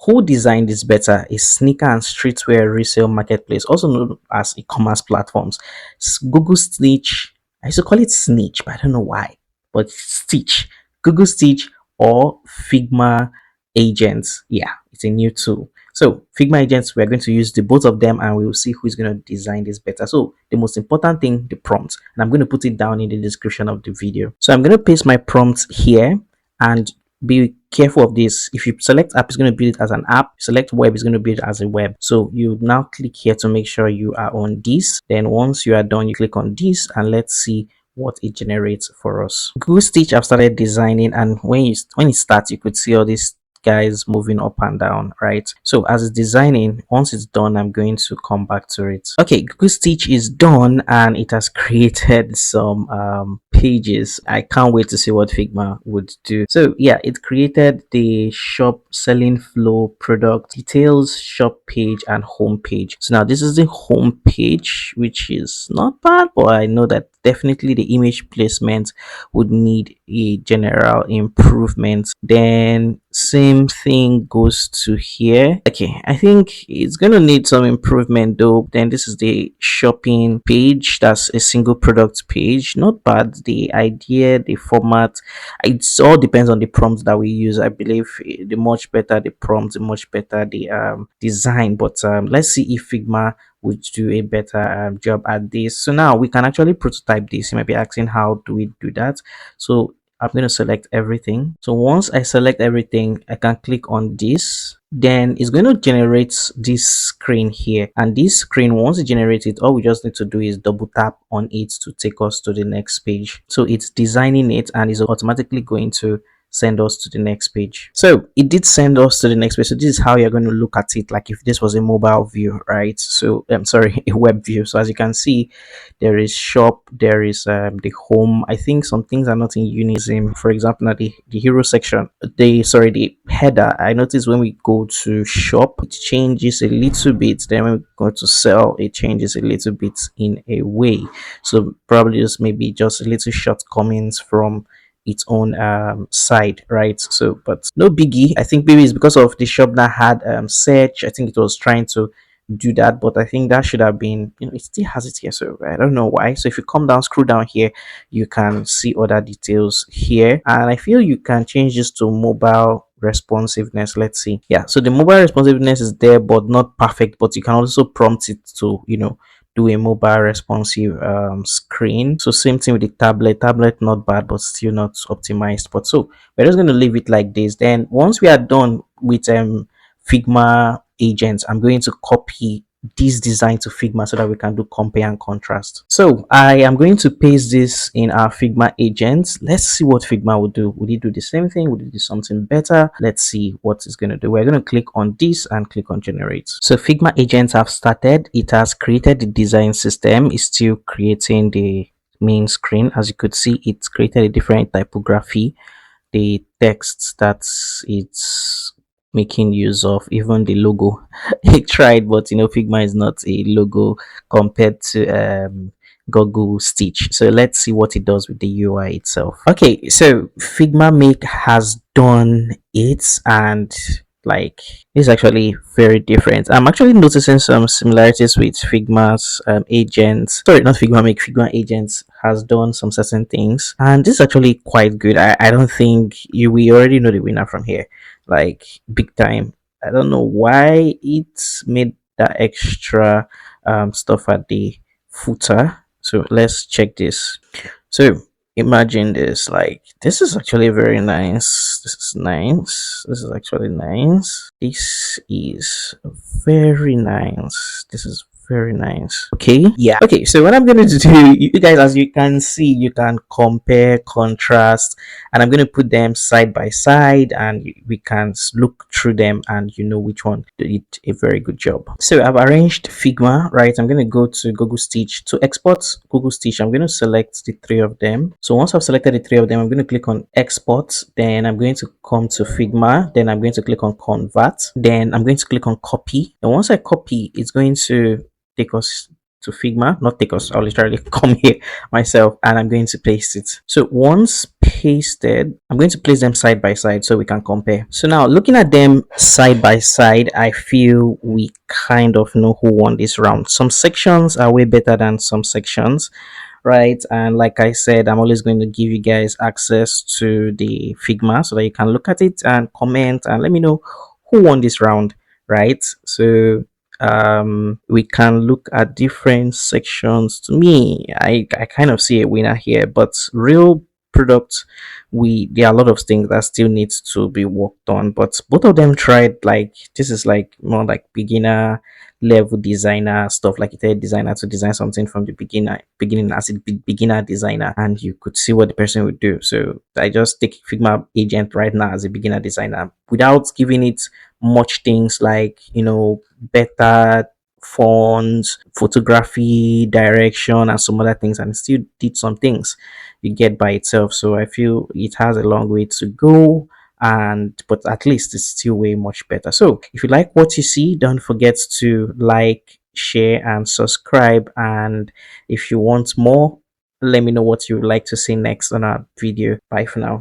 who designed this better is sneaker and streetwear resale marketplace, also known as e-commerce platforms. Google Stitch, I used to call it Snitch, but I don't know why, but Stitch, Google Stitch, or Figma Agents. Yeah, it's a new tool. So Figma Agents, we're going to use the both of them, and we will see who's going to design this better. So the most important thing, the prompt, and I'm going to put it down in the description of the video. So I'm going to paste my prompt here, and be careful of this. If you select app, it's going to build it as an app. Select web, it's going to build it as a web. So you now click here to make sure you are on this. Then once you are done, you click on this, and let's see what it generates for us. Google Stitch, I've started designing, and when it starts, you could see all these guys moving up and down, right? So as it's designing, once it's done, I'm going to come back to it. Okay, Google Stitch is done, and it has created some pages. I can't wait to see what Figma would do. So yeah, it created the shop selling flow, product details, shop page, and home page. So now this is the home page, which is not bad, but I know that definitely the image placement would need a general improvement. Then same thing goes to here. Okay, I think it's gonna need some improvement though. Then this is the shopping page. That's a single product page. Not bad. The idea, the format, it all depends on the prompt that we use. I believe the much better the prompt, the much better the design. But let's see if Figma would do a better job at this. So now we can actually prototype this. You might be asking, how do we do that? So I'm going to select everything. So once I select everything, I can click on this. Then it's going to generate this screen here, and this screen, once it generates it, all we just need to do is double tap on it to take us to the next page. So it's designing it, and is automatically going to send us to the next page. So it did send us to the next page. So this is how you're going to look at it, like if this was a mobile view, right? So I'm sorry, a web view. So as you can see, there is shop, there is the home. I think some things are not in unison. For example, now the hero section, the header, I noticed when we go to shop, it changes a little bit. Then when we go to sell, it changes a little bit in a way. So probably just maybe just a little shortcomings from its own side, right? So but no biggie. I think maybe it's because of the shop that had search. I think it was trying to do that, but I think that should have been, it still has it here, so I don't know why. So if you come down, scroll down here, you can see other details here, and I feel you can change this to mobile responsiveness. Let's see. Yeah, so the mobile responsiveness is there, but not perfect. But you can also prompt it to do a mobile responsive screen. So same thing with the tablet, not bad, but still not optimized. But so we're just going to leave it like this. Then once we are done with Figma agents, I'm going to copy this design to Figma so that we can do compare and contrast. So I am going to paste this in our Figma agents. Let's see what Figma will do. Would it do the same thing? Would it do something better? Let's see what it's going to do. We're going to click on this and click on generate. So Figma agents have started. It has created the design system. It's still creating the main screen. As you could see, it's created a different typography, the text that it's making use of, even the logo. It tried, but Figma is not a logo compared to Google Stitch. So let's see what it does with the UI itself. Okay, so Figma Make has done it, and like it's actually very different. I'm actually noticing some similarities with Figma's agents. Sorry, not Figma Make. Figma agents has done some certain things, and this is actually quite good. I don't think we already know the winner from here, like big time. I don't know why it's made that extra stuff at the footer. So let's check this. So imagine this, like this is actually very nice. This is nice. This is actually nice. This is very nice. This is very nice. Okay, yeah. Okay, so what I'm going to do, you guys, as you can see, you can compare, contrast, and I'm going to put them side by side, and we can look through them and which one did a very good job. So I've arranged Figma, right? I'm going to go to Google Stitch. To export Google Stitch, I'm going to select the three of them. So once I've selected the three of them, I'm going to click on export. Then I'm going to come to Figma. Then I'm going to click on convert. Then I'm going to click on copy. And once I copy, it's going to take us to Figma. Not take us, I'll literally come here myself, and I'm going to paste it. So once pasted. I'm going to place them side by side so we can compare. So now looking at them side by side, I feel we kind of know who won this round. Some sections are way better than some sections, right? And like I said, I'm always going to give you guys access to the Figma so that you can look at it and comment and let me know who won this round, right? So we can look at different sections. To me, I kind of see a winner here, but real product, we there are a lot of things that still needs to be worked on, but both of them tried. Like this is like more like beginner level designer stuff, like you tell a designer to design something from the beginning as a beginner designer, and you could see what the person would do. So I just take Figma agent right now as a beginner designer without giving it much things like, better fonts, photography, direction, and some other things, and it still did some things you get by itself. So I feel it has a long way to go, and but at least it's still way much better. So if you like what you see, don't forget to like, share, and subscribe. And if you want more, let me know what you would like to see next on our video. Bye for now.